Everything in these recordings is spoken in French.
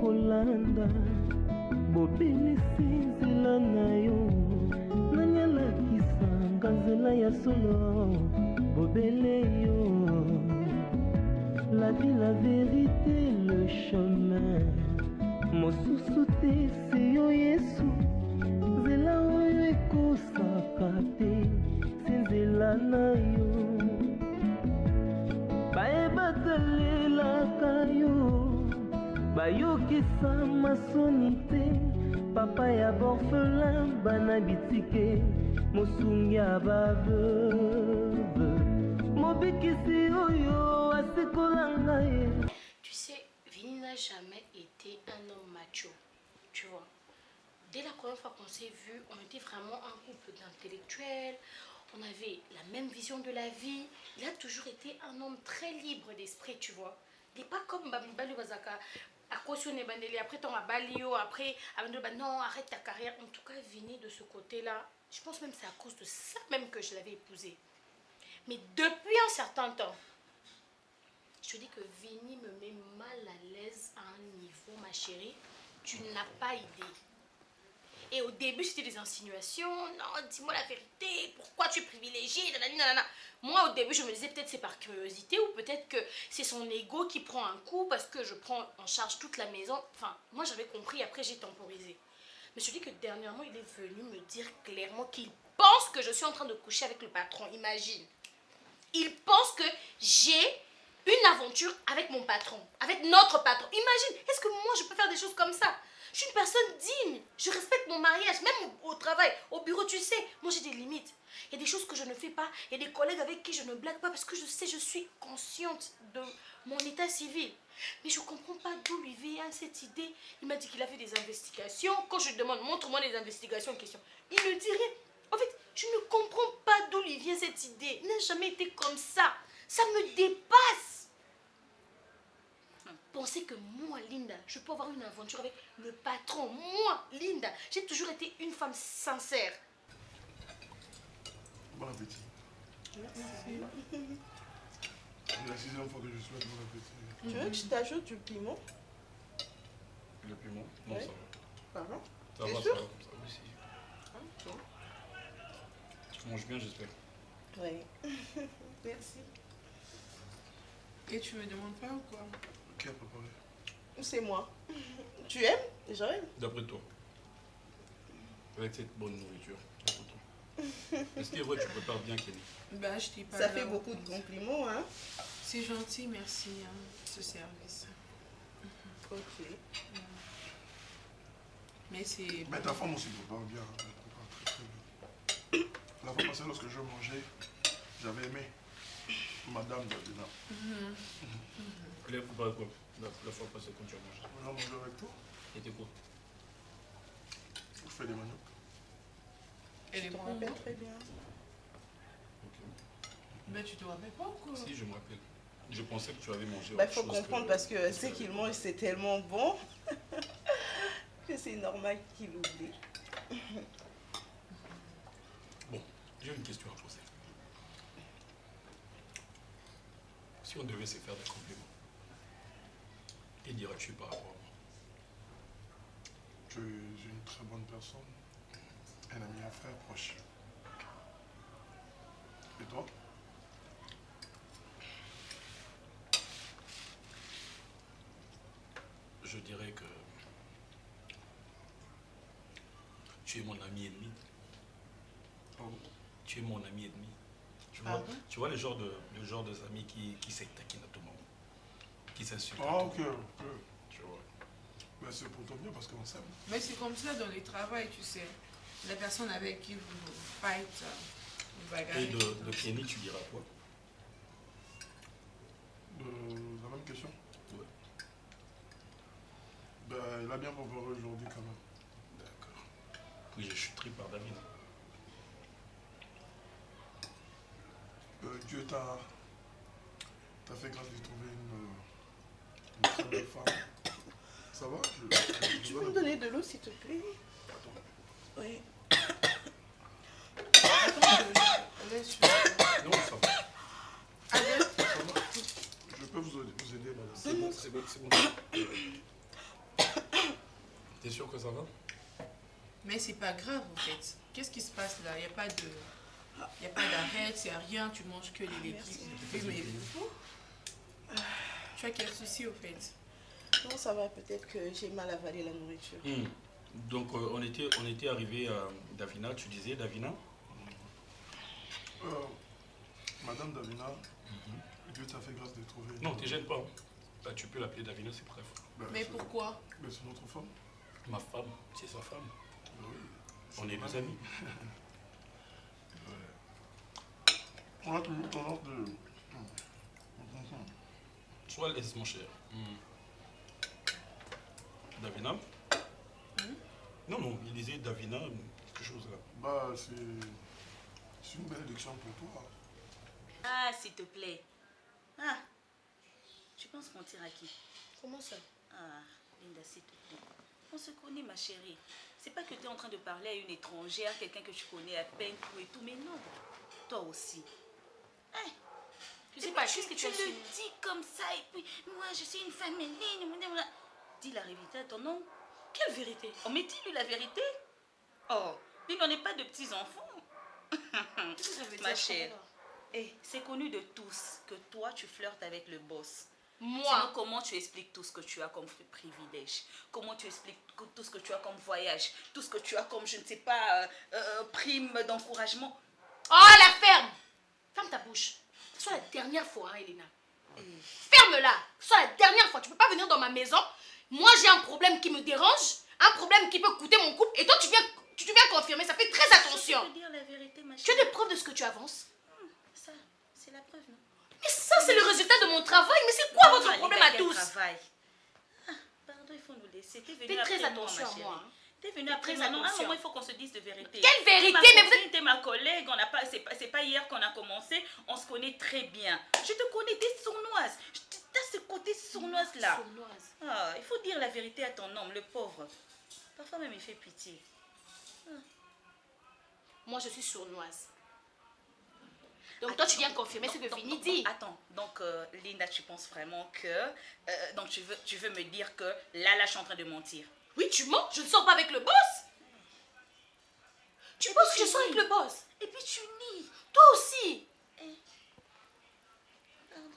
kolanda bobelisi nzela na yo nani alakisanga nzela ya solo bobele yo la vie la vérité le chemin mosusu te se yo yesu nzela oyo ekosaka te se nzela na yo bayebatalelaka yo bayokisa masoni te papa ya borfelin bana bitike mosungi ya baveuve mobikisi oyo asekolanga ye. Tu sais, Vini n'a jamais été un homme macho, tu vois. Dès la première fois qu'on s'est vu, on était vraiment un couple d'intellectuels. On avait la même vision de la vie. Il a toujours été un homme très libre d'esprit, tu vois. Il n'est pas comme Bali Bazaka, à cautionner Bandeli, après ton Balio, après, non, arrête ta carrière. En tout cas, Vini, de ce côté-là, je pense même que c'est à cause de ça même que je l'avais épousé. Mais depuis un certain temps, je te dis que Vini me met mal à l'aise à un niveau, ma chérie. Tu n'as pas idée. Et au début, c'était des insinuations. Non, dis-moi la vérité. Pourquoi tu es privilégiée? Nanana. Moi, au début, je me disais peut-être c'est par curiosité ou peut-être que c'est son ego qui prend un coup parce que je prends en charge toute la maison. Enfin, moi, j'avais compris. Après, j'ai temporisé. Mais je te dis que dernièrement, il est venu me dire clairement qu'il pense que je suis en train de coucher avec le patron. Imagine. Il pense que j'ai une aventure avec mon patron, avec notre patron. Imagine, est-ce que moi, je peux faire des choses comme ça? Je suis une personne digne. Je respecte mon mariage, même au travail, au bureau, tu sais. Moi, j'ai des limites. Il y a des choses que je ne fais pas. Il y a des collègues avec qui je ne blague pas parce que je sais, je suis consciente de mon état civil. Mais je ne comprends pas d'où lui vient cette idée. Il m'a dit qu'il a fait des investigations. Quand je lui demande, montre-moi les investigations en question, il ne dit rien. En fait, je ne comprends pas d'où lui vient cette idée. Il n'a jamais été comme ça. Ça me dépasse. Penser que moi, Linda, je peux avoir une aventure avec le patron. Moi, Linda, j'ai toujours été une femme sincère. Bon appétit. Merci. C'est la 6e fois que je souhaite bon appétit. Tu veux que je t'ajoute du piment? Le piment? Non, oui. ça va. Pardon? Ça va, sûr? ça va, comme ça aussi. Okay. Tu manges bien, j'espère. Oui. Merci. Et tu me demandes pas ou quoi? Qui a préparé? C'est moi. Tu aimes? J'aime. D'après toi. Avec cette bonne nourriture, d'après toi. Est-ce qu'il est vrai que tu prépares bien, Kenny? Bah, je dis pas. Ça fait beaucoup de compliments, hein? C'est gentil, merci, hein, ce service. Ok. Mais c'est... Mais ta femme aussi prépare bien. Elle prépare très très bien. La fois passée, lorsque je mangeais, j'avais aimé Madame Dardina. Elle a préparé quoi la fois passée quand tu as mangé? On a mangé avec toi. C'était quoi? Je fais des maniocs. Elle est Je te bonne. rappelle très bien. Ok. Mais tu te rappelles pas ou quoi? Si, je me rappelle. Je pensais que tu avais mangé Bah, autre faut chose comprendre parce que ce qu'il mange, c'est tellement bon que c'est normal qu'il oublie. Bon, j'ai une question à poser. Si on devait se faire des compliments, que dirais-tu par rapport à moi? Tu es une très bonne personne, un ami, un frère proche. Et toi? Je dirais que tu es mon ami ennemi. Pardon? Tu es mon ami ennemi. Tu vois le genre de amis qui s'attaquent à tout moment, qui s'insultent. Ah, ok, ok. Tu vois. Mais c'est pour toi bien parce qu'on s'aime. Mais c'est comme ça dans les travails, tu sais. La personne avec qui vous fight, vous bagarrez. Et de Kenny, tu diras quoi? De la même question? Ouais. Ben, il a bien préparé aujourd'hui quand même. D'accord. Oui, je suis pris par David. Dieu t'a fait grâce de trouver une très belle femme. Ça va? Tu peux me donner de l'eau s'il te plaît? Attends. Oui. Attends, je laisse. Non, ça va. Allez. Ça va. Je peux vous aider, madame. C'est bon, c'est bon, c'est bon. T'es sûr que ça va? Mais c'est pas grave en fait. Qu'est-ce qui se passe là? Il n'y a pas de... Il n'y a pas d'arrêt, il n'y a rien, tu manges que des légumes. Mais... Tu as quel souci au fait? Non, ça va, peut-être que j'ai mal avalé la nourriture. Donc on était arrivé à Davina, tu disais Davina? Madame Davina, Dieu t'a fait grâce de trouver... Non, t'es gêne pas. Bah, tu peux l'appeler Davina, c'est bref. Mais pourquoi? Mais c'est notre femme. Ma femme, c'est sa femme. Oui. On est deux amis. On a toujours tendance de... Sois à l'aise, mon cher. Davina? Non, non, il disait Davina, quelque chose là. Bah, c'est une bénédiction pour toi. Ah, s'il te plaît. Ah, tu penses mentir à qui? Comment ça? Ah, Linda, s'il te plaît. On se connaît, ma chérie. C'est pas que tu es en train de parler à une étrangère, quelqu'un que tu connais à peine, tout et tout, mais non. Toi aussi. Hein? Je sais pas, qu'est-ce que tu le dis comme ça, et puis, moi, je suis une famille. Dis la vérité à ton nom. Quelle vérité? Oh, mais dis-lui la vérité. Oh, lui, on n'est pas de petits-enfants. Qu'est-ce que ça veut dire? Ma chère. Eh, c'est connu de tous que toi, tu flirtes avec le boss. Moi? Sinon, comment tu expliques tout ce que tu as comme privilège? Comment tu expliques tout ce que tu as comme voyage? Tout ce que tu as comme, je ne sais pas, prime d'encouragement? Oh, la ferme! Ferme ta bouche. Ce soit la dernière fois, hein, Elena. Ferme-la. Ce soit la dernière fois. Tu peux pas venir dans ma maison. Moi, j'ai un problème qui me dérange. Un problème qui peut coûter mon couple. Et toi, tu viens confirmer. Ça fait très attention. Je peux te dire la vérité, ma Tu chérie. as des preuves de ce que tu avances? Ça, c'est la preuve, non? Mais ça, c'est le résultat de mon travail. Mais c'est quoi votre problème à tous? Travail. Ah, pardon, il faut nous laisser. Fais très attention à moi. T'es venue après moi. Non, à un moment, il faut qu'on se dise de vérité. Quelle vérité? Mais vous êtes... T'es ma collègue. C'est pas hier qu'on a commencé. On se connaît très bien. Je te connais, t'es sournoise. T'as ce côté sournoise là. Sournoise. Ah, il faut dire la vérité à ton homme, le pauvre. Parfois même, il fait pitié. Moi, je suis sournoise. Donc toi, tu viens confirmer ce que Vini dit. Attends, donc Linda, tu penses vraiment que... donc tu veux me dire que là, je suis en train de mentir? Oui, tu mens. Je ne sors pas avec le boss. Tu penses que je sors avec le boss? Et puis tu nies. Toi aussi. Pardon.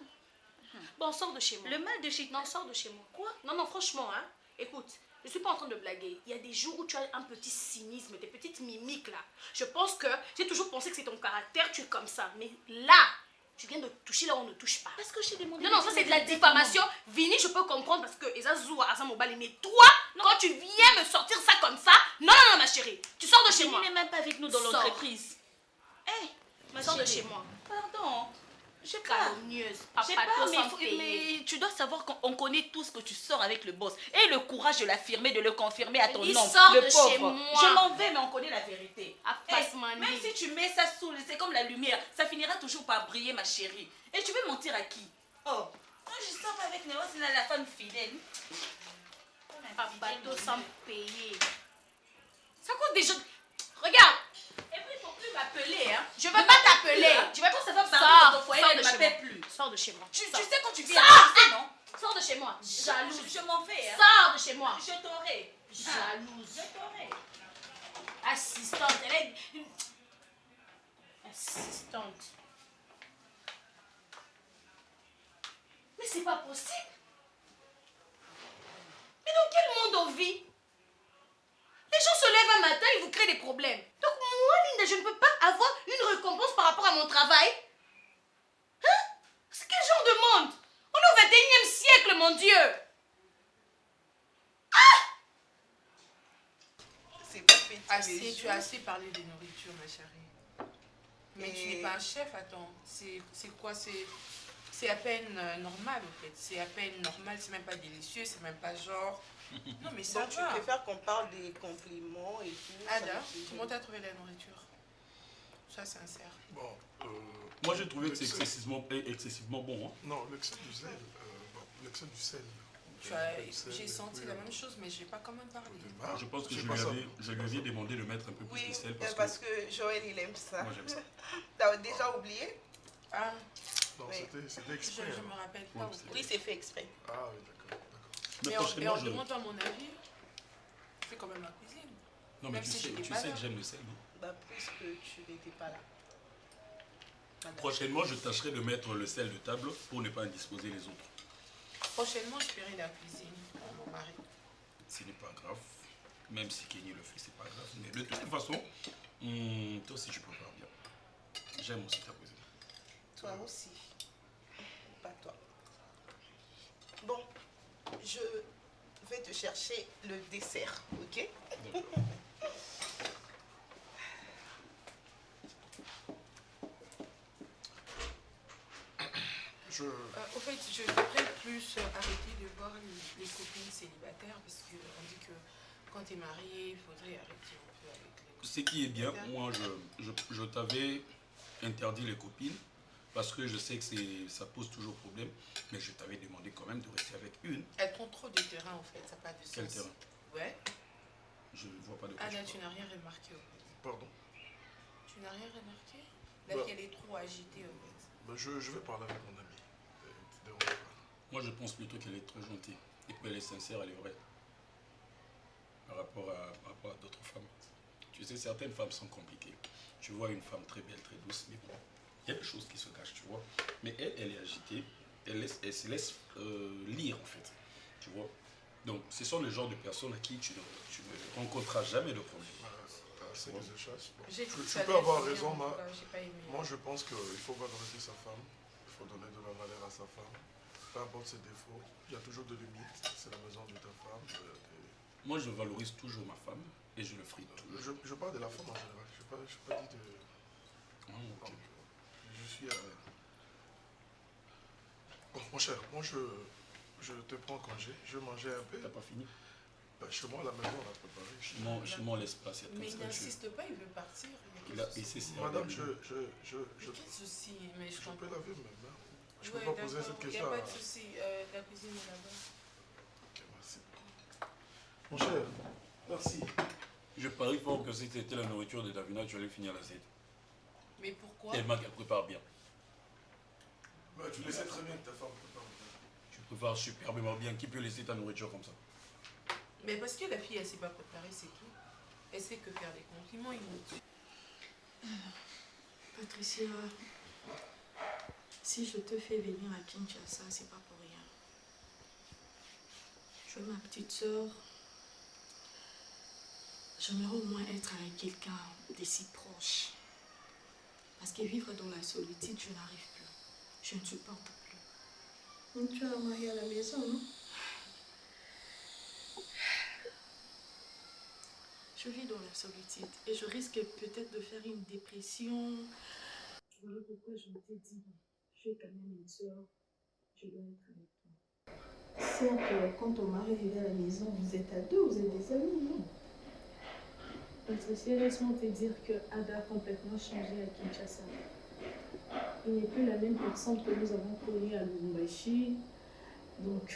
Bon, sors de chez moi. Le mal de chez... Non, sors de chez moi. Quoi? Non, franchement, hein. Écoute, je ne suis pas en train de blaguer. Il y a des jours où tu as un petit cynisme, des petites mimiques là. Je pense que j'ai toujours pensé que c'est ton caractère, tu es comme ça. Mais là, tu viens de toucher là où on ne touche pas. Parce que j'ai demandé... Non, ça c'est de la diffamation. Vini, je peux comprendre parce que Ezazoua, Azamobali, mais toi, quand tu viens me sortir ça comme ça, non, ma chérie, tu sors de chez moi. Tu n'es même pas avec nous dans Sors. l'entreprise. Ma Sors de chérie. chez moi. Pardon. Je sais pas. Calomnieuse, Je sais papato pas, sans payer. mais tu dois savoir qu'on connaît tous que tu sors avec le boss. Et le courage de l'affirmer, de le confirmer à ton Il nom. sort le de pauvre. chez moi. Je m'en vais, mais on connaît la vérité. Même Même si tu mets ça sous, c'est comme la lumière, ça finira toujours par briller, ma chérie. Et tu veux mentir à qui? Oh, moi je sors pas avec Néo, c'est la femme fidèle. Papato sans payer. Ça cause des gens. Regarde. Et puis il faut plus m'appeler, hein. Je veux pas t'appeler. Tu vas pas savoir Sors, parler dans ton foyer, sors elle de ne chez m'appelle moi. plus. Sors de chez moi. Tu Sors. sais quand tu viens, Sors. non? Sors de chez moi. Jalouse. Je m'en vais, hein. Sors de chez moi. Je t'aurai. Jalouse. Je t'aurai. Assistante. Elle est une... Assistante. Mais c'est pas possible. Mais dans quel monde on vit? Les gens se lèvent un matin et vous créent des problèmes. Donc moi, Linda, je ne peux pas avoir une récompense par rapport à mon travail. Hein? C'est quel genre de monde? On est au 21e siècle, mon Dieu. C'est pas fait tous Assez, les tu jours. as assez parlé des nourritures, ma chérie. Mais tu n'es pas un chef, attends. C'est quoi? C'est à peine normal, en fait. C'est à peine normal, c'est même pas délicieux, c'est même pas genre... Non, mais ça Donc tu va. préfères qu'on parle des compliments et tout. ça Ada, me fait comment t'as trouvé la nourriture? Sois sincère. Bon, Moi, j'ai trouvé que c'est excessivement bon. Hein. non, l'excès du sel. L'excès du sel. J'ai senti la même chose, mais je n'ai pas quand même parlé. Je pense que J'ai je pas lui ça. avais demandé de mettre un peu plus Oui, de sel parce que Joël, il aime ça. moi, j'aime ça. T'as déjà oublié? Ah, Non, Oui. c'était exprès. je hein. me rappelle pas. Ouais, en fait. Oui, c'est fait exprès. Ah oui, d'accord. Mais Mais franchement, on demande à mon avis. fais quand même la cuisine. Non, mais Même tu si sais j'étais pas que là. j'aime le sel. Bah, puisque tu n'étais pas là. Madame. Prochainement, je tâcherai de mettre le sel de table pour ne pas indisposer les autres. Prochainement, je ferai la cuisine pour mon mari. Ce n'est pas grave. Même si Kenny le fait, c'est pas grave. Mais de toute façon, toi aussi tu prépares bien. J'aime aussi ta cuisine. Toi aussi. Pas toi. Bon, je vais te chercher le dessert, ok? D'accord. Au fait, je devrais plus arrêter de voir les copines célibataires parce qu'on dit que quand tu es marié, il faudrait arrêter un peu avec les... Ce qui est bien, moi je t'avais interdit les copines parce que je sais que ça pose toujours problème, mais je t'avais demandé quand même de rester avec une. Elles prend trop de terrain en fait, ça n'a pas de sens. Quel terrain? Ouais. Je ne vois pas de quoi Ada, tu tu parles. n'as rien remarqué au fait. Pardon. Tu n'as rien remarqué? Là, Bah. qu'elle est trop agitée au fait. Ben, je vais parler avec mon ami. Tu déranges pas. Moi je pense plutôt qu'elle est très gentille et puis elle est sincère, elle est vraie par rapport à d'autres femmes. Tu sais, certaines femmes sont compliquées. Tu vois une femme très belle, très douce, mais bon, il y a des choses qui se cachent, tu vois. Mais elle est agitée, elle se laisse lire en fait, tu vois. Donc ce sont le genre de personnes à qui tu ne rencontreras jamais de problème. C'est que je chasse. Bon. J'ai dit que Tu ça peux allait avoir bien, raison, en tout mais cas, j'ai pas aimé. moi je pense qu'il faut valoriser sa femme. Il faut donner de la valeur à sa femme. Peu importe ses défauts, il y a toujours des limites. C'est la maison de ta femme. Moi je valorise toujours ma femme et je le ferai toujours. Je parle de la femme en général. Je n'ai pas dit de... Ah, ok. Donc, je suis à... Bon, mon cher, moi je te prends congé. Je vais manger un peu. T'as pas fini? Ben, chez moi, à la maison, on a préparé. Chez moi, laisse pas cette Mais il personne. n'insiste pas, il veut partir. Il a essayé. Madame, Mais quel souci? Mais je je comprends. peux laver mes mains. Je Ouais, peux pas poser d'accord, cette il n'y question a à... pas de souci. La cuisine est là-bas. Ok, merci. Mon cher, merci. Je parie fort que si c'était la nourriture de Davina, tu allais finir l'assiette. Mais pourquoi? Tellement qu'elle prépare bien. Ben, tu le sais très bien que ta femme prépare bien. Tu prépares superbement bien. Qui peut laisser ta nourriture comme ça? Mais parce que la fille, elle ne s'est pas préparée, c'est tout. Elle sait que faire des compliments inutiles. Patricia, si je te fais venir à Kinshasa, c'est pas pour rien. Je veux ma petite soeur. J'aimerais au moins être avec quelqu'un de si proche. Parce que vivre dans la solitude, je n'arrive plus. Je ne supporte plus. Donc tu as un mari à la maison, non? Je vis dans la solitude et je risque peut-être de faire une dépression. Voilà pourquoi je m'étais dit, je suis quand même une soeur, je dois être avec toi. Certes, quand ton mari vient à la maison, vous êtes à deux, vous êtes des amis, non? Patricia, laisse-moi te dire que Ada a complètement changé à Kinshasa. Il n'est plus la même personne que nous avons connue à Lubumbashi. Donc,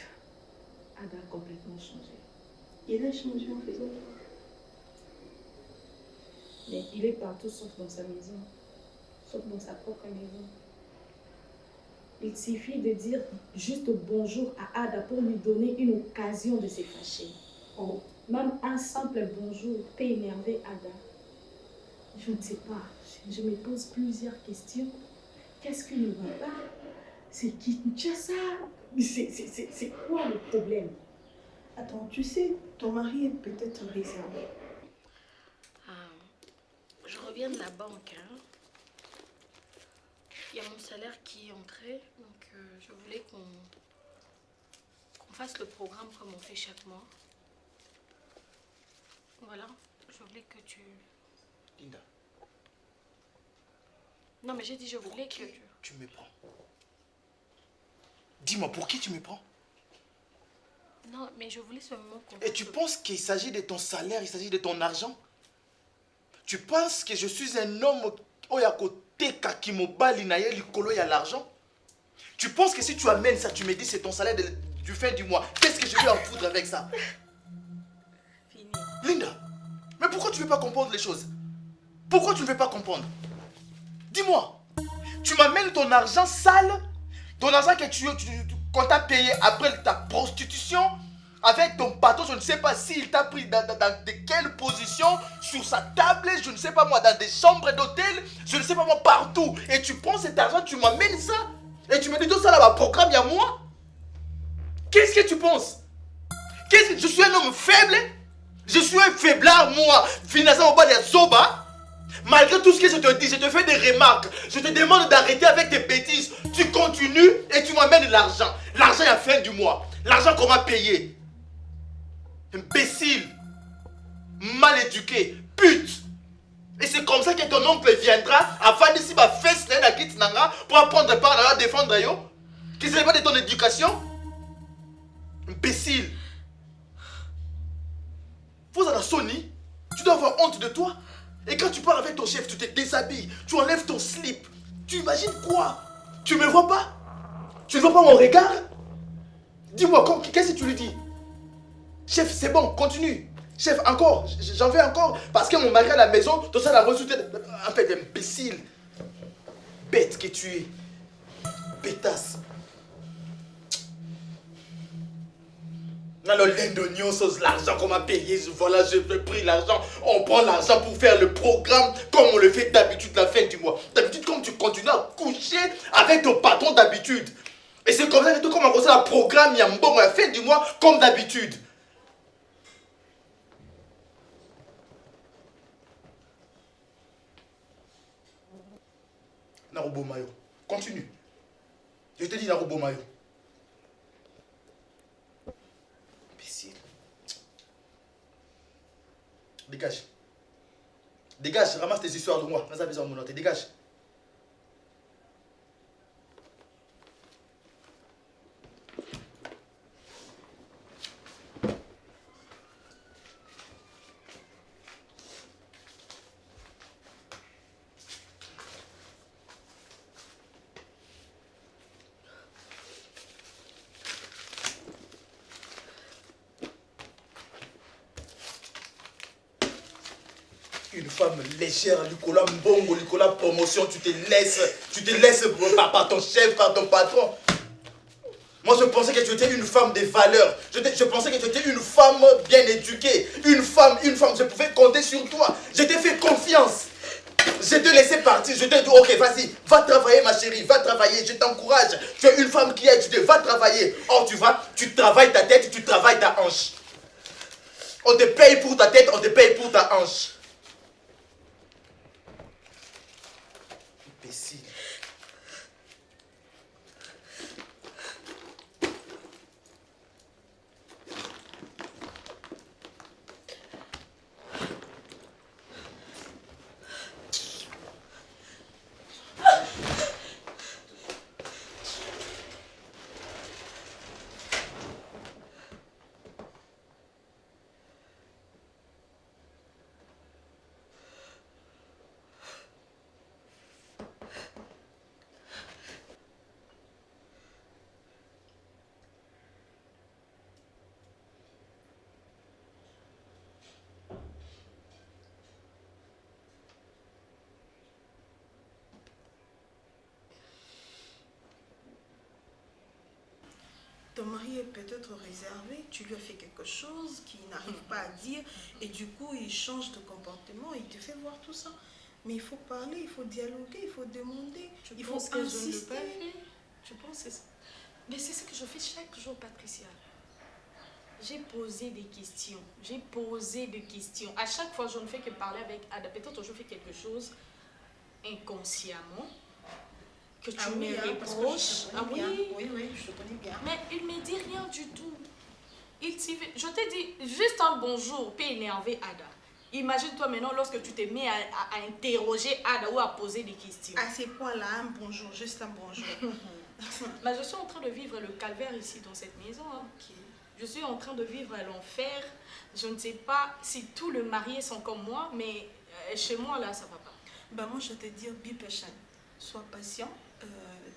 Ada a complètement changé. Il a changé en faisant quoi? Mais il est partout sauf dans sa maison, sauf dans sa propre maison. Il suffit de dire juste bonjour à Ada pour lui donner une occasion de se fâcher. Oh, même un simple bonjour peut énerver Ada. Je ne sais pas, je me pose plusieurs questions. Qu'est-ce qui ne va pas? C'est Kinshasa? C'est quoi le problème? Attends, tu sais, ton mari est peut-être réservé. Je reviens de la banque. Hein. Il y a mon salaire qui est entré, donc je voulais qu'on fasse le programme comme on fait chaque mois. Voilà, je voulais que tu... Linda. Non mais j'ai dit je voulais que tu me prends. Dis-moi, pour qui tu me prends? Non, mais je voulais ce moment qu'on... Et tu penses qu'il s'agit de ton salaire, il s'agit de ton argent? Tu penses que je suis un homme qui kakimobali na ye likolo ya l'argent? Tu penses que si tu amènes ça, tu me dis c'est ton salaire du fin du mois, qu'est-ce que je vais en foutre avec ça? Fini. Linda, mais pourquoi tu ne veux pas comprendre les choses? Pourquoi tu ne veux pas comprendre? Dis-moi, tu m'amènes ton argent sale, ton argent que qu'on t'a payé après ta prostitution, avec ton patron, je ne sais pas s'il t'a pris dans de quelle position, sur sa table, je ne sais pas moi, dans des chambres d'hôtel, je ne sais pas moi, partout. Et tu prends cet argent, tu m'amènes ça. Et tu me dis tout ça là-bas, programme, il y a moi. Qu'est-ce que tu penses? Je suis un homme faible? Je suis un faiblard, moi. Finalement, au bas de Zoba. Malgré tout ce que je te dis, je te fais des remarques. Je te demande d'arrêter avec tes bêtises. Tu continues et tu m'amènes l'argent. L'argent est à la fin du mois. L'argent qu'on m'a payé. Imbécile. Mal éduqué. Pute. Et c'est comme ça que ton oncle viendra afin d'ici ma fesse là, la quitte nanga, pour apprendre par là, défendre yo. Qui ce n'est pas de ton éducation? Imbécile. Vous en avez Sony. Tu dois avoir honte de toi. Et quand tu pars avec ton chef, tu te déshabilles, tu enlèves ton slip. Tu imagines quoi? Tu me vois pas? Tu ne vois pas mon regard? Dis-moi, qu'est-ce que tu lui dis? Chef, c'est bon, continue. Chef, encore, j'en veux encore. Parce que mon mari à la maison, tout ça l'a reçu. En fait, imbécile. Bête que tu es. Pétasse. Alors, l'Indonien, l'argent qu'on m'a payé, voilà, j'ai pris l'argent. On prend l'argent pour faire le programme comme on le fait d'habitude la fin du mois. D'habitude, comme tu continues à coucher avec ton patron d'habitude. Et c'est comme ça que tout comme on reçoit le programme, il y a un bon à la fin du mois, comme d'habitude. Narubo Mayo, continue. Je te dis Narubo Mayo. Dégage. Dégage, ramasse tes histoires de moi. N'a besoin de mon note. Dégage. Une femme légère, Nicolas Mbongo, Nicolas Promotion, tu te laisses par ton chef, par ton patron. Moi, je pensais que tu étais une femme de valeur. Je pensais que tu étais une femme bien éduquée. Une femme, je pouvais compter sur toi. Je t'ai fait confiance. Je te laissé partir. Je t'ai dit, ok, vas-y, va travailler, ma chérie, va travailler. Je t'encourage. Tu es une femme qui est éduquée, va travailler. Or, tu travailles ta tête, tu travailles ta hanche. On te paye pour ta tête, on te paye pour ta hanche. Imbécile. Ton mari est peut-être réservé, tu lui as fait quelque chose qu'il n'arrive pas à dire et du coup il change de comportement, il te fait voir tout ça. Mais il faut parler, il faut dialoguer, il faut demander, il faut insister. Je pense que c'est ça. Mais c'est ce que je fais chaque jour, Patricia. J'ai posé des questions. J'ai posé des questions. À chaque fois, je ne fais que parler avec Ada. Peut-être je fais quelque chose inconsciemment. Que tu me reproches. Ah oui, oui, je te connais bien. Mais il ne me dit rien du tout. Je t'ai dit juste un bonjour, puis énervé Ada. Imagine-toi maintenant lorsque tu te mets à interroger Ada ou à poser des questions. À ces points-là, un bonjour, juste un bonjour. Mais je suis en train de vivre le calvaire ici dans cette maison. Hein. Okay. Je suis en train de vivre l'enfer. Je ne sais pas si tous les mariés sont comme moi, mais chez moi là, ça ne va pas. Ben moi, je vais te dire, be patient. Sois patient.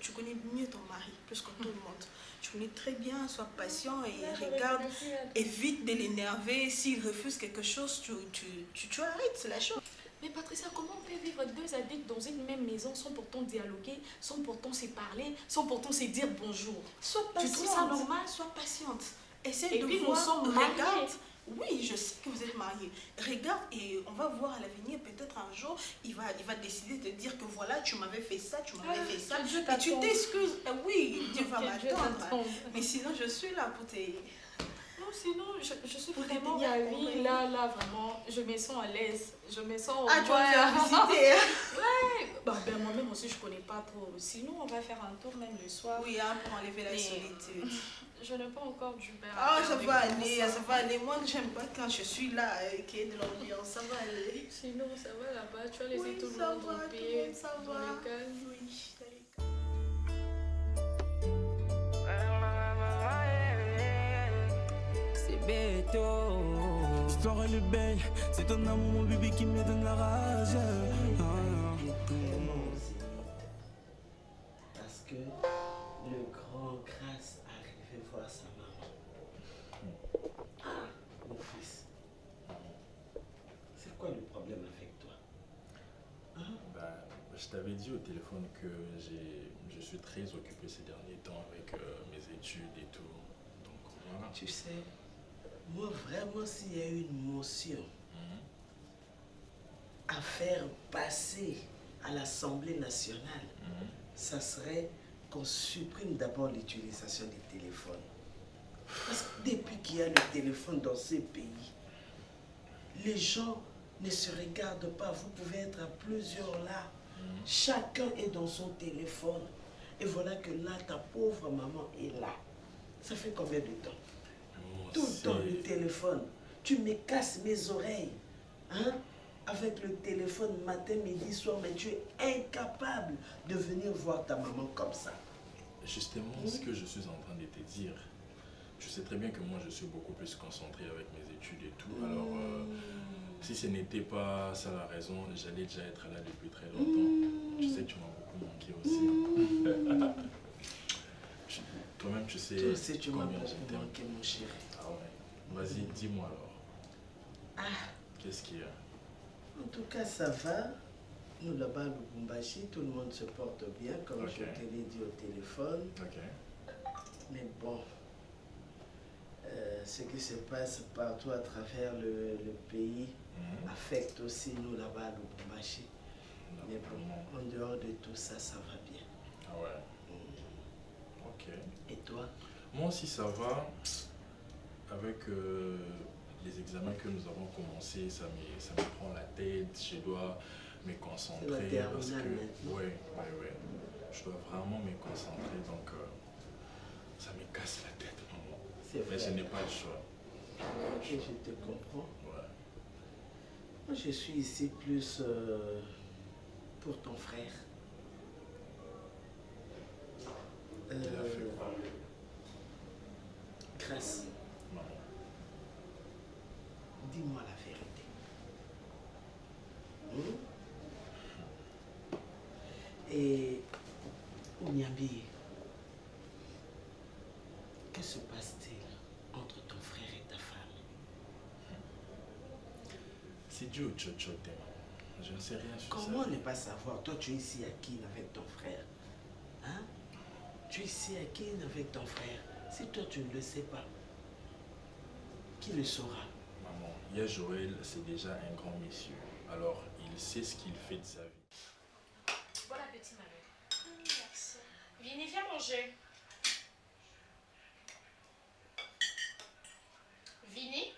Tu connais mieux ton mari, plus que tout le monde. Tu connais très bien, sois patient et regarde, évite de l'énerver. S'il refuse quelque chose, tu arrêtes, c'est la chose. Mais Patricia, comment on peut vivre deux adultes dans une même maison sans pourtant dialoguer, sans pourtant se parler, sans pourtant se dire bonjour? Sois patiente. Tu trouves ça normal? Sois patiente. Essaye Et de puis, nous voir, sommes regarde. mariés. Oui, je sais que vous êtes mariés. Regarde et on va voir à l'avenir, peut-être un jour, il va décider de dire que voilà, tu m'avais fait ça, tu m'avais fait ça. Que Dieu Et tu t'attende. t'excuses. Oui, Dieu va Que Dieu m'attendre. t'attende. Mais sinon, je suis là pour te... Non, sinon, je suis Pour te vraiment tenir ravie. compris. Là, vraiment, je me sens à l'aise. Je me sens au Ah, tu vas moins- faire visiter. Ouais. Ben, moi-même aussi, je connais pas trop. Sinon, on va faire un tour même le soir. Oui, hein, pour enlever la Mais- solitude. Je n'ai pas encore du père. Ah, ça va aller, ça va aller. Moi, j'aime pas quand je suis là, qu'il y ait de l'ambiance. Ça va aller. Sinon, ça va là-bas. Tu as laissé Oui, tout le ça monde va, en tout le paix. monde, ça dans va. le calme. Oui, C'est bête, l'histoire elle est belle, c'est ton amour mon bébé qui me donne la rage. Parce que le grand grâce arrivait voir sa maman. Ah, mon fils, c'est quoi le problème avec toi? Bah, je t'avais dit au téléphone que je suis très occupé ces derniers temps avec mes études et tout. Donc voilà. Tu sais, moi vraiment s'il y a une motion à faire passer à l'Assemblée nationale, ça serait qu'on supprime d'abord l'utilisation des téléphones. Parce que depuis qu'il y a le téléphone dans ces pays, les gens ne se regardent pas. Vous pouvez être à plusieurs là. Chacun est dans son téléphone. Et voilà que là, ta pauvre maman est là. Ça fait combien de temps? Tout le temps le téléphone. Tu me casses mes oreilles. Hein? Avec le téléphone matin, midi, soir, mais tu es incapable de venir voir ta maman comme ça. Justement, ce que je suis en train de te dire, je sais très bien que moi je suis beaucoup plus concentré avec mes études et tout. Alors, si ce n'était pas ça la raison, j'allais déjà être là depuis très longtemps. Tu sais que tu m'as beaucoup manqué aussi. Toi-même, tu sais, Toi aussi, tu m'as combien beaucoup je t'aime. manqué, mon chéri. Ah ouais. Vas-y, dis-moi alors. Ah, Qu'est-ce qu'il y a? en tout cas, ça va. Nous, là-bas, à Lubumbashi, tout le monde se porte bien, comme Ok. je te l'ai dit au téléphone. Ok. Mais bon, ce qui se passe partout à travers le pays affecte aussi nous là-bas à Lubumbashi. Mais bon, en dehors de tout ça, ça va bien. Ah ouais. Ok. Et toi? Moi aussi ça va. Avec les examens que nous avons commencés, ça me prend la tête. Je dois me concentrer. C'est la Parce que, terminale maintenant. ouais. Je dois vraiment me concentrer. Donc ça me casse la tête. Maman. C'est vrai. Mais je n'ai pas le choix. Ok, je te comprends. Ouais. Moi, je suis ici plus pour ton frère. Il a fait quoi? Grâce, Maman. dis-moi la vérité. Et Ounyambi, que se passe-t-il entre ton frère et ta femme? C'est dû au tchotchoté, maman. Je ne sais rien sur ça. Comment ne pas savoir? Toi, tu es ici à Kin avec ton frère. Hein? Tu es ici à Kin avec ton frère. Si toi, tu ne le sais pas, qui le saura? Maman, hier Joël, c'est déjà un grand monsieur. Alors, il sait ce qu'il fait de sa vie. Bon appétit, ma belle. Merci. Viens, viens manger. Vini,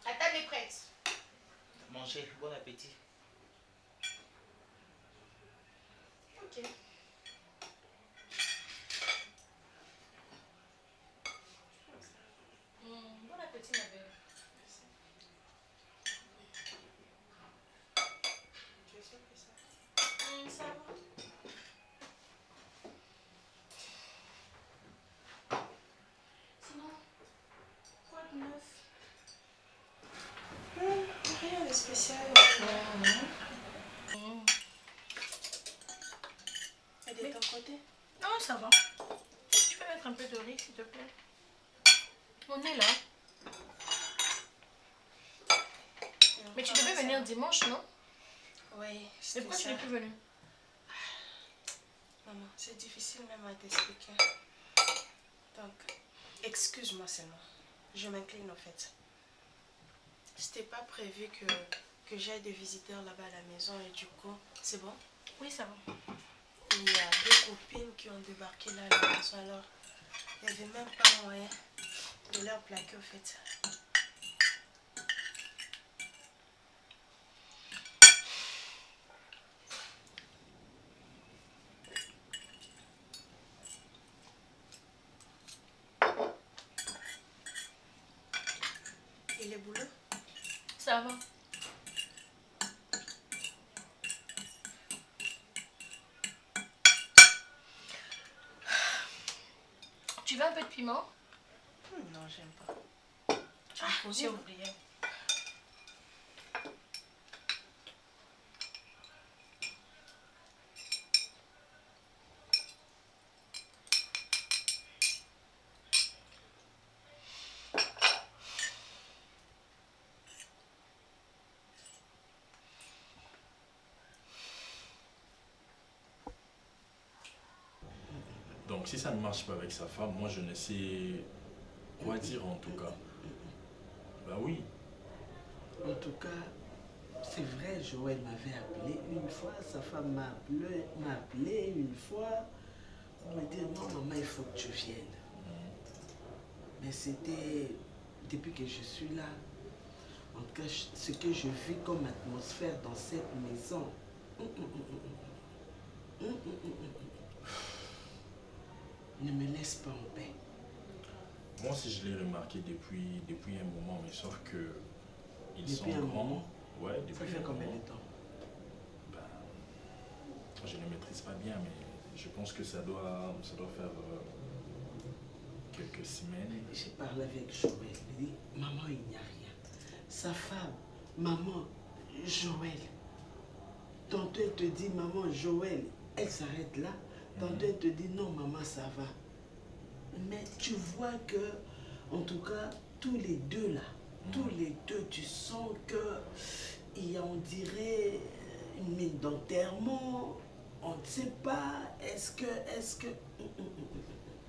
la table est prête. Mangez, bon appétit. Ok. Bon appétit, ma belle. Tu es sûre que ça? Ça va. Sinon, quoi de neuf? Rien de spécial. Et de ton côté? Non, ça va. Tu peux mettre un peu de riz, s'il te plaît? On est là. Mais tu devais venir dimanche, non? Oui. Mais pourquoi tu n'es plus venue? Maman, c'est difficile même à t'expliquer. Donc, Excuse-moi seulement. Je m'incline en fait. C'était pas prévu que j'aille des visiteurs là-bas à la maison et du coup, c'est bon? Oui, ça va. Il y a deux copines qui ont débarqué là à la maison, alors il n'y avait même pas moyen de leur plaquer au fait. Et les boulots? Ça va. Tu veux un peu de piment? Non, j'aime pas. J'ai oublié. Donc si ça ne marche pas avec sa femme, moi je ne sais quoi dire en tout cas. Bah oui. En tout cas, c'est vrai, Joël m'avait appelé une fois, sa femme m'a appelé une fois pour me dire non maman, il faut que tu viennes. Mais c'était depuis que je suis là. En tout cas, ce que je vis comme atmosphère dans cette maison. Ne me laisse pas en paix. Moi aussi je l'ai remarqué depuis un moment, mais sauf que ils Depuis sont un grands. moment? Ouais, depuis Ça fait un combien moment. de temps? Ben, je ne maîtrise pas bien, mais je pense que ça doit faire quelques semaines. J'ai parlé avec Joël. Il dit, maman, il n'y a rien. Sa femme, maman, Joël. Tantôt elle te dit, maman, Joël, elle s'arrête là. Tantôt elle te dit, non, maman, ça va. Mais tu vois que, en tout cas, tous les deux là, tous les deux, tu sens que il y a, on dirait, une mine d'enterrement. On ne sait pas, est-ce que...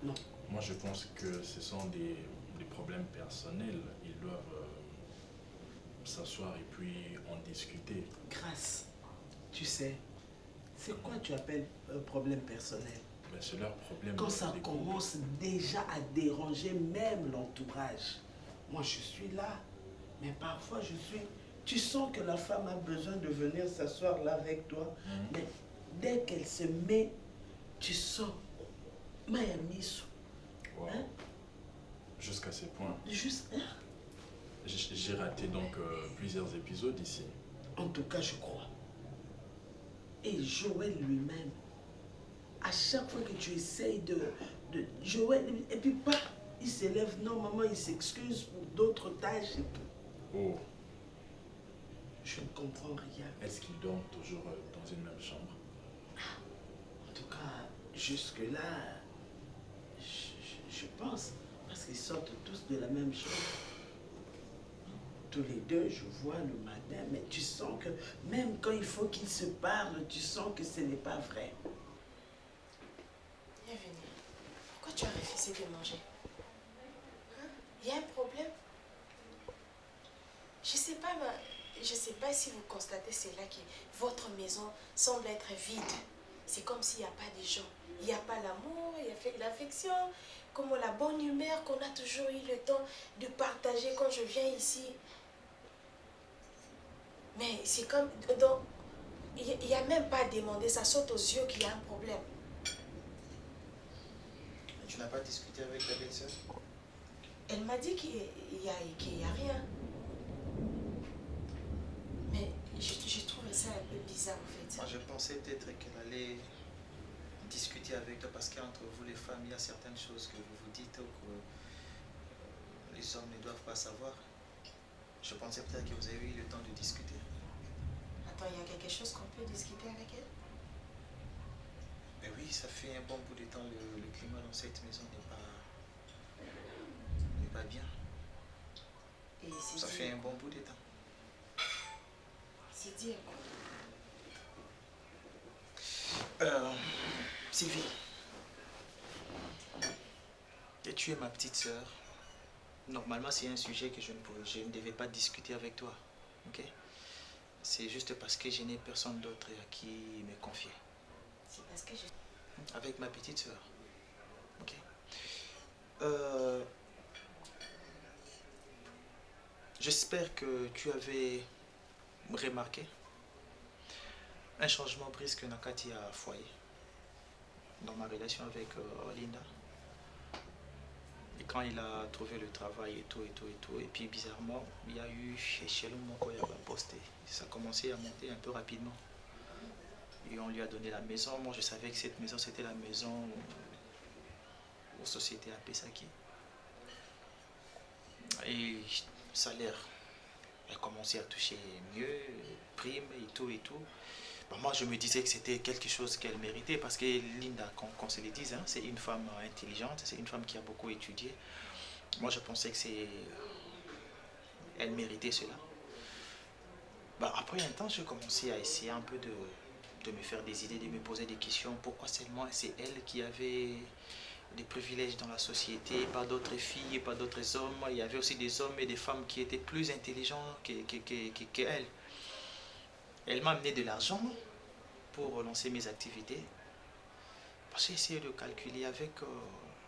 Non. Moi je pense que ce sont des problèmes personnels. Ils doivent s'asseoir et puis en discuter. Grâce, tu sais, c'est quoi tu appelles problème personnel? Ben, c'est leur problème. Quand ça commence déjà à déranger même l'entourage. Moi, je suis là, mais parfois je suis... Tu sens que la femme a besoin de venir s'asseoir là avec toi, mais dès qu'elle se met, tu sens... Mayamisu. Wow. Hein? Jusqu'à ce point. Juste... J'ai raté donc plusieurs épisodes ici. En tout cas, je crois. Et Joël lui-même, à chaque fois que tu essayes de Joël, et puis pas, il s'élève, non maman, il s'excuse pour d'autres tâches et tout. Oh. Je ne comprends rien. Est-ce qu'ils dorment toujours dans une même chambre? En tout cas, jusque-là, je pense, parce qu'ils sortent tous de la même chambre. Tous les deux, je vois le matin, mais tu sens que même quand il faut qu'ils se parlent, tu sens que ce n'est pas vrai. Bienvenue. Pourquoi tu as refusé de manger? Hein? Il y a un problème? Je sais pas si vous constatez cela, que votre maison semble être vide. C'est comme s'il n'y a pas de gens. Il n'y a pas l'amour, il y a l'affection, comme la bonne humeur qu'on a toujours eu le temps de partager quand je viens ici. Mais c'est comme... Donc, il n'y a même pas à demander, ça saute aux yeux qu'il y a un problème. Tu n'as pas discuté avec ta belle-sœur? Elle m'a dit qu'il y a rien. Mais je trouvais ça un peu bizarre en fait. Moi, je pensais peut-être qu'elle allait discuter avec toi parce qu'entre vous les femmes, il y a certaines choses que vous vous dites ou que les hommes ne doivent pas savoir. Je pensais peut-être que vous avez eu le temps de discuter. Attends, il y a quelque chose qu'on peut discuter avec elle? Mais oui, ça fait un bon bout de temps, le climat dans cette maison n'est pas bien. Et ça fait un bon bout de temps. C'est dire quoi? Sylvie, que tu es ma petite sœur, normalement c'est un sujet que je ne devais pas discuter avec toi. Ok? C'est juste parce que je n'ai personne d'autre à qui me confier. C'est parce que je... Avec ma petite sœur. Ok? J'espère que tu avais remarqué un changement brusque Nakati a foyer dans ma relation avec Linda. Et quand il a trouvé le travail et tout, et puis bizarrement, il y a eu chez le Moko posté. Ça a commencé à monter un peu rapidement. Et on lui a donné la maison. Moi, je savais que cette maison, c'était la maison aux sociétés à Pesaki. Et salaire a commencé à toucher mieux, prime et tout. Bon, moi, je me disais que c'était quelque chose qu'elle méritait parce que Linda, qu'on se le dise, hein, c'est une femme intelligente, c'est une femme qui a beaucoup étudié. Moi, je pensais que elle méritait cela. Bah, après un temps, j'ai commencé à essayer un peu de me faire des idées, de me poser des questions. Pourquoi seulement c'est elle qui avait des privilèges dans la société, pas d'autres filles, pas d'autres hommes. Il y avait aussi des hommes et des femmes qui étaient plus intelligents qu'elle. Elle m'a amené de l'argent pour relancer mes activités. J'ai essayé de calculer avec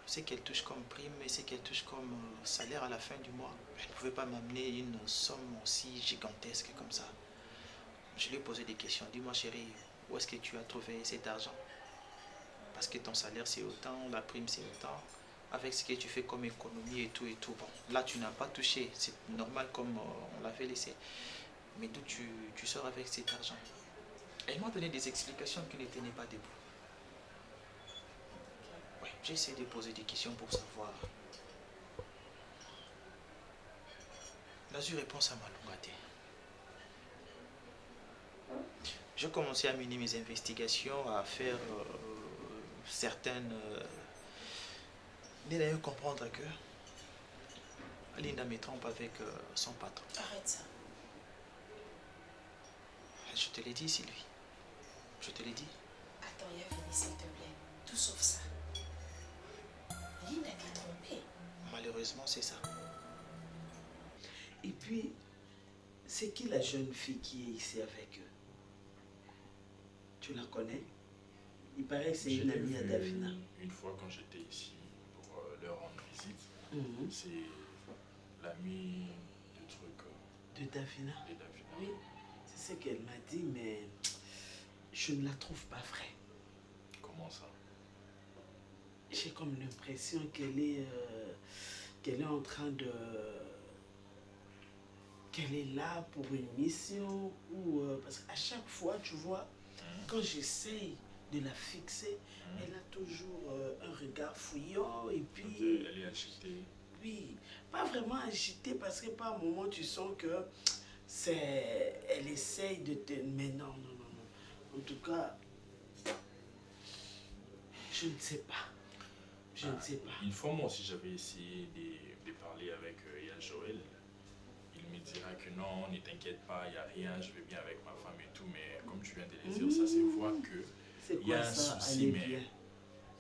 ce qu'elle touche comme prime et ce qu'elle touche comme salaire à la fin du mois. Elle ne pouvait pas m'amener une somme aussi gigantesque comme ça. Je lui ai posé des questions. Dis-moi chérie, où est-ce que tu as trouvé cet argent? Parce que ton salaire c'est autant, la prime c'est autant. Avec ce que tu fais comme économie et tout. Bon, là tu n'as pas touché. C'est normal comme on l'avait laissé. Mais d'où tu sors avec cet argent? Elle m'a donné des explications qui ne tenaient pas debout. Ouais, j'ai essayé de poser des questions pour savoir. Là, je réponds à ma longaté. J'ai commencé à mener mes investigations, à faire certaines... D'ailleurs, comprendre que Linda me trompe avec son patron. Arrête ça. Je te l'ai dit, Sylvie. Je te l'ai dit. Attends, Yavini, s'il te plaît. Tout sauf ça. Linda t'est trompée. Malheureusement, c'est ça. Et puis, c'est qui la jeune fille qui est ici avec eux? Tu la connais? Il paraît que c'est une amie à Davina. Une fois quand j'étais ici pour leur rendre visite, c'est l'amie du truc. De Davina? De Davina. Oui, c'est ce qu'elle m'a dit, mais je ne la trouve pas vraie. Comment ça? J'ai comme l'impression qu'elle est en train de... qu'elle est là pour une mission ou... parce qu'à chaque fois, tu vois, quand j'essaye de la fixer, elle a toujours un regard fouillant et puis... Elle est agitée. Oui, pas vraiment agitée parce que par moment tu sens que elle essaye de te... Mais non. En tout cas, je ne sais pas. Je ne sais pas. Une fois, moi aussi, j'avais essayé de parler avec Yann Joël. Il me dira que non, ne t'inquiète pas, il n'y a rien, je vais bien avec ma femme et tout. Mais comme tu viens de le dire, ça se voit qu'il y a un souci, mais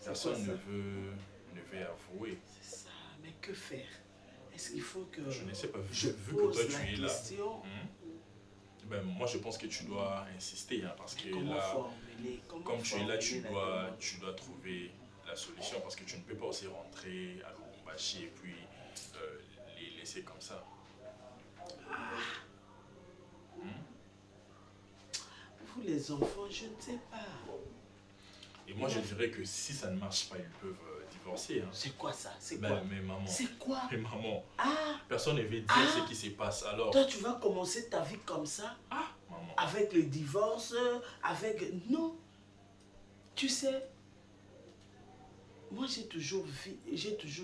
personne ne veut avouer. C'est ça, mais que faire? Est-ce qu'il faut que je ne sais pas, je vu que pose toi tu la es là, question? Ben, moi je pense que tu dois insister, hein, parce que Comment là, formuler? comme tu es là, tu formuler dois trouver la solution, parce que tu ne peux pas aussi rentrer à Lubumbashi et puis les laisser comme ça. Vous les enfants, je ne sais pas. Et moi je dirais que si ça ne marche pas, ils peuvent divorcer. Hein. C'est quoi ça? C'est Ben, quoi? mais maman, C'est quoi? mais maman, Ah! personne ne veut dire ce qui se passe alors. Toi, tu vas commencer ta vie comme ça? Ah, maman. Avec le divorce, avec... Non. Tu sais, moi j'ai toujours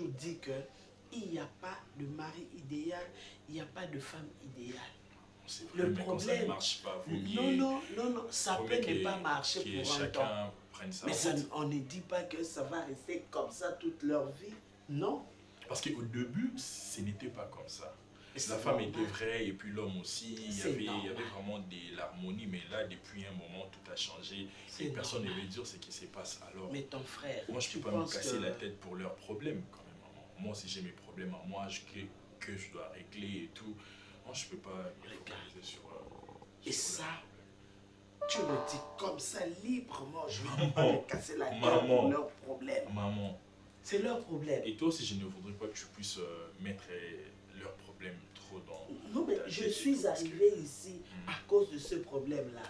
dit que il n'y a pas de mari idéal, il n'y a pas de femme idéale. Vrai, Le mais quand ça ne problème... marche pas, vaut mieux... Non, ça peut ne pas marcher pour un temps. Mais ça, on ne dit pas que ça va rester comme ça toute leur vie. Non. Parce qu'au début, ce n'était pas comme ça. La femme était vraie et puis l'homme aussi. Il y avait vraiment de l'harmonie. Mais là, depuis un moment, tout a changé. Et personne ne veut dire ce qui se passe alors. Mais ton frère... Moi, je ne peux pas me casser la tête pour leurs problèmes quand même, maman. moi aussi j'ai mes problèmes à moi que je dois régler et tout. Moi, je peux pas me focaliser sur... Et ça, tu le dis comme ça, librement. Je ne vais pas me casser la tête pour leurs problèmes. Maman. C'est leur problème. Et toi aussi, je ne voudrais pas que tu puisses mettre leurs problèmes trop dans... Non, mais je suis arrivé ici à cause de ce problème-là.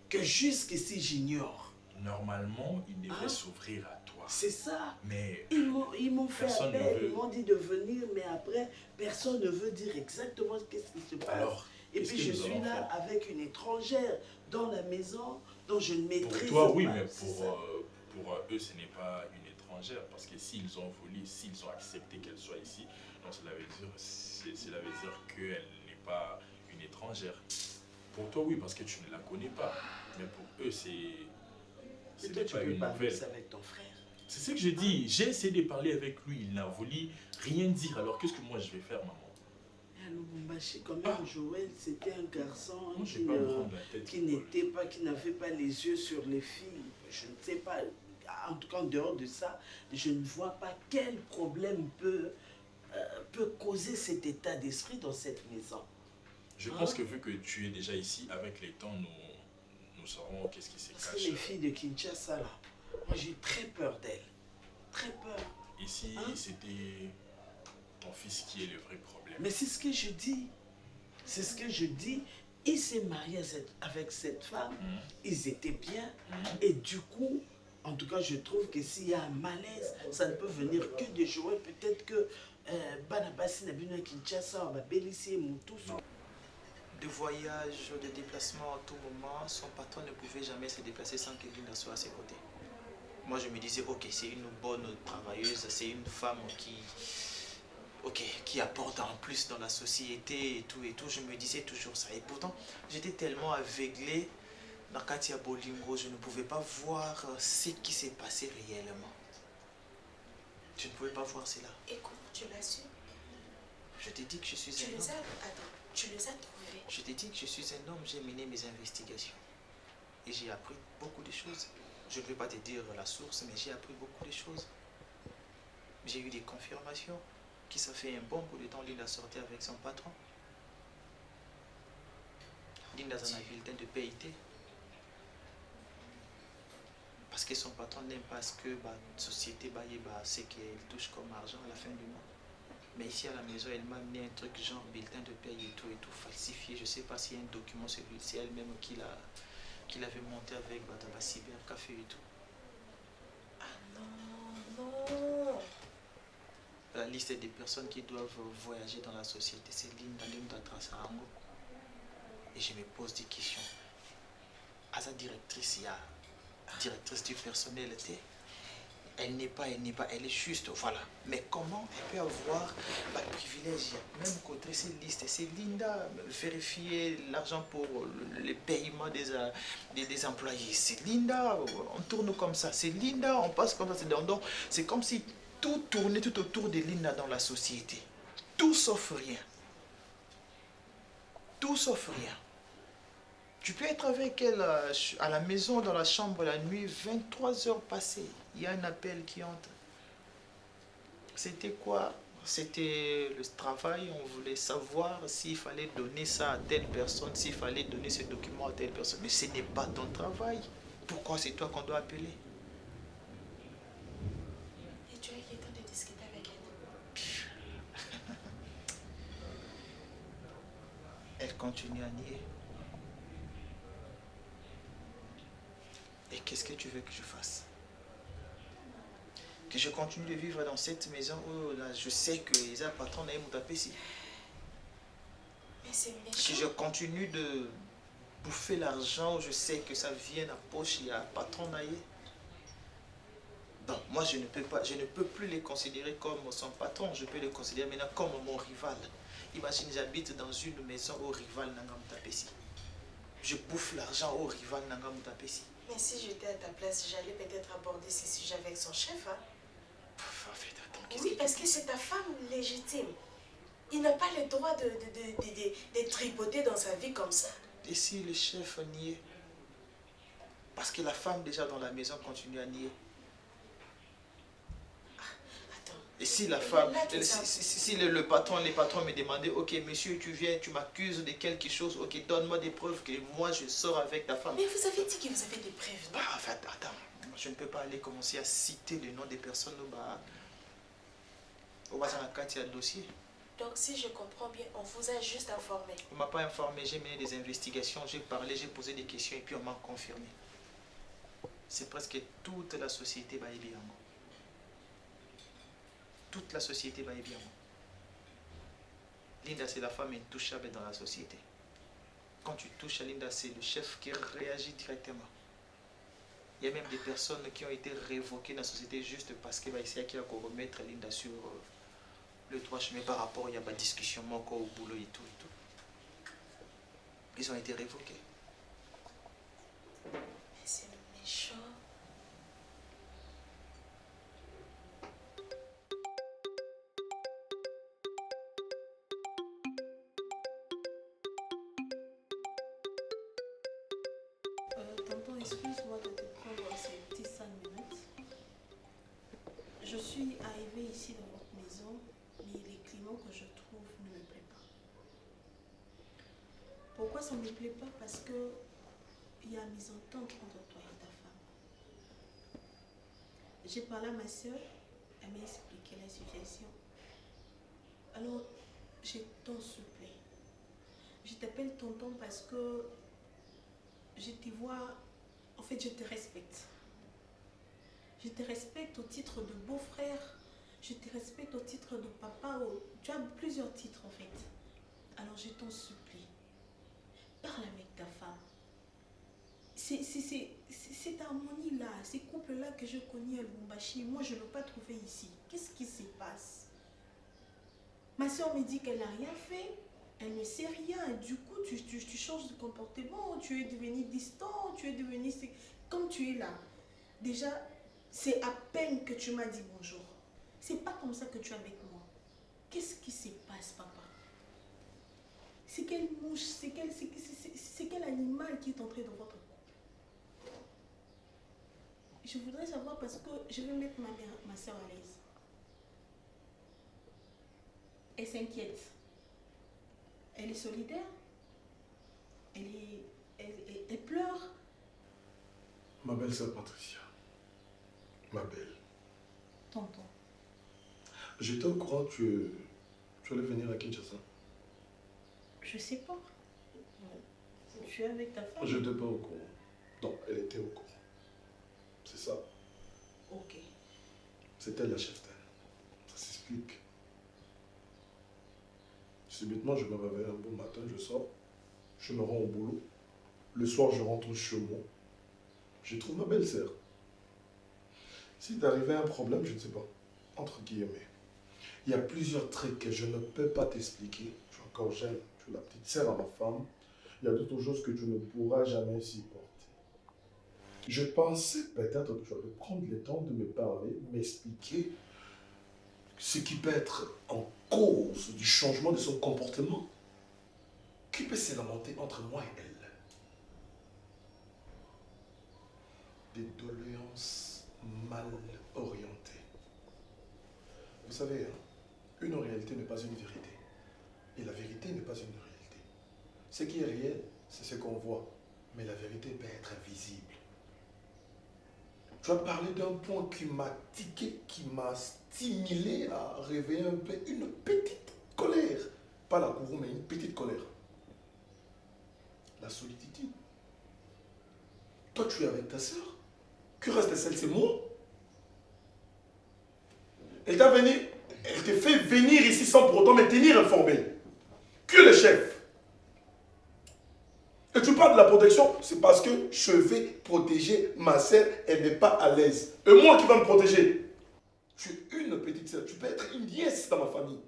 Que jusqu'ici, j'ignore. Normalement, ils devraient s'ouvrir à toi. C'est ça. Mais ils m'ont fait appel, ils m'ont dit de venir, mais après, personne ne veut dire exactement qu'est-ce qui se passe. Alors, et puis je suis là avec une étrangère dans la maison dont je ne maîtrise pas. Pour toi, oui, mais pour eux, ce n'est pas une étrangère. Parce que s'ils ont voulu, s'ils ont accepté qu'elle soit ici, donc cela veut dire qu'elle n'est pas une étrangère. Pour toi, oui, parce que tu ne la connais pas. Mais pour eux, ce n'est pas une nouvelle. Avec ton frère. C'est ce que je dis. J'ai essayé de parler avec lui. Il n'a voulu rien dire. Alors, qu'est-ce que moi je vais faire, maman? Quand même, Joël, c'était un garçon qui n'avait pas les yeux sur les filles. Je ne sais pas. En tout cas, en dehors de ça, je ne vois pas quel problème peut causer cet état d'esprit dans cette maison. Je pense que vu que tu es déjà ici, avec les temps, nous saurons qu'est-ce qui se cache. Parce que les filles de Kinshasa, là, moi j'ai très peur d'elles. Très peur. Ici, c'était ton fils qui est le vrai problème. Mais c'est ce que je dis. C'est ce que je dis. Il s'est marié avec cette femme. Ils étaient bien. Et du coup, en tout cas, je trouve que s'il y a un malaise, ça ne peut venir que de Joël. Peut-être que Banabasi n'a bien Kinshasa, on va bélisser tout ça. De voyage, de déplacement à tout moment, son patron ne pouvait jamais se déplacer sans que Linda soit à ses côtés. Moi, je me disais, ok, c'est une bonne travailleuse, c'est une femme qui apporte en plus dans la société et tout. Je me disais toujours ça. Et pourtant, j'étais tellement aveuglé dans Katia Bolingo, je ne pouvais pas voir ce qui s'est passé réellement. Je ne pouvais pas voir cela. Et comment tu l'as su? Je t'ai dit que je suis un homme. Attends, tu les as trouvés? Je t'ai dit que je suis un homme, j'ai mené mes investigations. Et j'ai appris beaucoup de choses. Je ne vais pas te dire la source, mais j'ai appris beaucoup de choses. J'ai eu des confirmations que ça fait un bon bout de temps Linda sortait avec son patron. Linda dans un bulletin de PIT. Parce que son patron n'aime pas ce que la société c'est qu'elle touche comme argent à la fin du mois. Mais ici à la maison, elle m'a amené un truc genre bulletin de paye et tout falsifié. Je ne sais pas s'il y a un document, c'est elle-même qui l'avait monté avec Bataba Cyber Café et tout. Ah non. La liste des personnes qui doivent voyager dans la société, c'est Linda Trasarango. Et je me pose des questions. À sa directrice, il y a directrice du personnel, elle est juste, voilà. Mais comment elle peut avoir le privilège, même contre ces listes? C'est Linda, vérifier l'argent pour le paiement des employés. C'est Linda, on tourne comme ça. C'est Linda, on passe comme ça. Donc, c'est comme si tout tournait tout autour de Linda dans la société. Tout sauf rien. Tout sauf rien. Tu peux être avec elle à la maison, dans la chambre, la nuit, 23 heures passées. Il y a un appel qui entre. C'était quoi? C'était le travail. On voulait savoir s'il fallait donner ça à telle personne, s'il fallait donner ce document à telle personne. Mais ce n'est pas ton travail. Pourquoi c'est toi qu'on doit appeler? Et tu as eu le temps de discuter avec elle? Elle continue à nier. Et qu'est-ce que tu veux que je fasse? Que je continue de vivre dans cette maison où là, je sais que les patrons n'aiment taper ici. Mais c'est méchant. Que je continue de bouffer l'argent où je sais que ça vient à poche, il y a un patron naïe. Donc moi je ne peux plus les considérer comme son patron, je peux les considérer maintenant comme mon rival. Imagine, j'habite dans une maison où rival n'a pas tapé ici. Je bouffe l'argent où rival n'a pas tapé ici. Mais si j'étais à ta place, j'allais peut-être aborder ces sujets avec son chef. Hein? Oui, parce que c'est ta femme légitime. Il n'a pas le droit de tripoter dans sa vie comme ça. Et si le chef niait? Parce que la femme déjà dans la maison continue à nier. Et si la femme, si le patron, les patrons me demandaient, ok monsieur, tu viens, tu m'accuses de quelque chose, ok, donne-moi des preuves que moi je sors avec ta femme. Mais vous avez dit que vous avez des preuves, non? Ah, enfin, attends, je ne peux pas aller commencer à citer le nom des personnes au bas dans le dossier. Donc si je comprends bien, on vous a juste informé. On ne m'a pas informé, j'ai mené des investigations, j'ai parlé, j'ai posé des questions et puis on m'a confirmé. C'est presque toute la société va bien. Toute la société va bien. Linda, c'est la femme intouchable dans la société. Quand tu touches à Linda, c'est le chef qui réagit directement. Il y a même des personnes qui ont été révoquées dans la société juste parce qu'il va essayer de remettre Linda sur le droit chemin par rapport à la discussion encore au boulot et tout. Ils ont été révoqués. Mais c'est méchant. Tonton, excuse-moi de te prendre ces petits 5 minutes. Je suis arrivée ici dans votre maison, mais les climats que je trouve ne me plaisent pas. Pourquoi ça ne me plaît pas? Parce que il y a mésentente entre toi et ta femme. J'ai parlé à ma soeur, elle m'a expliqué la situation. Alors, je t'en supplie. Je t'appelle tonton parce que je te vois, en fait je te respecte. Je te respecte au titre de beau-frère, je te respecte au titre de papa, tu as plusieurs titres en fait. Alors je t'en supplie, parle avec ta femme. Cette harmonie-là, ces couples-là que je connais à Lubumbashi, moi je ne l'ai pas trouvé ici. Qu'est-ce qui se passe? Ma soeur me dit qu'elle n'a rien fait. Elle ne sait rien. Du coup, tu changes de comportement, tu es devenu distant, tu es devenu... Comme tu es là. Déjà, c'est à peine que tu m'as dit bonjour. C'est pas comme ça que tu es avec moi. Qu'est-ce qui se passe, papa? C'est quelle mouche, c'est quel animal qui est entré dans votre corps? Je voudrais savoir parce que je veux mettre ma soeur à l'aise. Elle s'inquiète. Elle est solidaire. Elle pleure. Ma belle sœur Patricia. Ma belle. Tonton. J'étais au courant que tu allais venir à Kinshasa. Je sais pas. Tu es avec ta femme? Je n'étais pas au courant. Non, elle était au courant. C'est ça. Ok. C'était la chef d'elle. Ça s'explique. Subitement, je me réveille un bon matin, je sors, je me rends au boulot. Le soir, je rentre chez moi. Je trouve ma belle-sœur. S'il t'arrivait un problème, je ne sais pas, entre guillemets. Il y a plusieurs traits que je ne peux pas t'expliquer. Tu es encore jeune, tu es la petite sœur à ma femme. Il y a d'autres choses que tu ne pourras jamais supporter. Je pensais peut-être que tu allais prendre le temps de me parler, m'expliquer ce qui peut être en cause du changement de son comportement. Qui peut se lamenter entre moi et elle? Des doléances mal orientées. Vous savez, une réalité n'est pas une vérité. Et la vérité n'est pas une réalité. Ce qui est réel, c'est ce qu'on voit. Mais la vérité peut être invisible. Tu as parlé d'un point qui m'a tiqué, qui m'a stimulé à réveiller un peu une petite colère. Pas la courroux, mais une petite colère. La solitude. Toi, tu es avec ta sœur. Que reste de celle, c'est moi. Elle t'a venu, elle te fait venir ici sans pour autant me tenir informé. Que le chef. Et tu parles de la protection, c'est parce que je vais protéger ma sœur, elle n'est pas à l'aise. Et moi qui va me protéger. Tu es une petite sœur, tu peux être une nièce dans ma famille.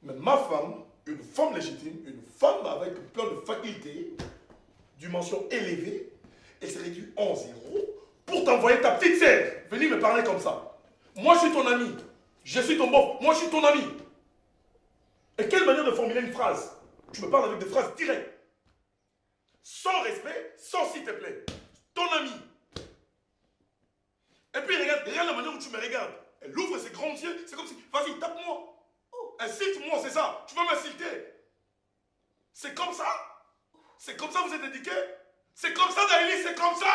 Mais ma femme, une femme légitime, une femme avec plein de facultés, dimension élevée, elle s'est réduite en zéro pour t'envoyer ta petite sœur venir me parler comme ça. Moi je suis ton ami, je suis ton bof, moi je suis ton ami. Et quelle manière de formuler une phrase? Tu me parles avec des phrases directes. Sans respect, sans s'il te plaît. Ton ami. Et puis regarde la manière où tu me regardes. Elle ouvre ses grands yeux, c'est comme si, vas-y, tape-moi. Incite-moi, c'est ça. Tu veux m'insulter? C'est comme ça? C'est comme ça vous êtes éduqués? C'est comme ça, Daïli, c'est comme ça?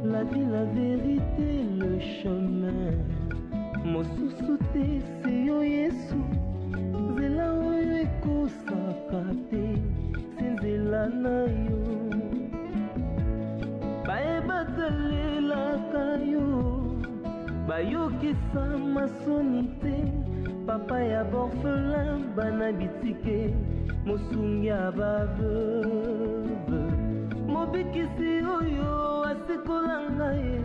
La vie, la vérité, le chemin. Mosusu te c'est yo Yesu. Zela oyo ekosaka te, c'est nzela na yo. Bayebatalelaka yo, bayokisa masoni te. Papa ya borphelin, bana bitike, mosungi ya baveuve. Mobikisi oyo asikola ngai,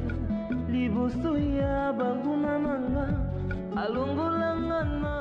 liboso ya banguna nanga, alongola nga na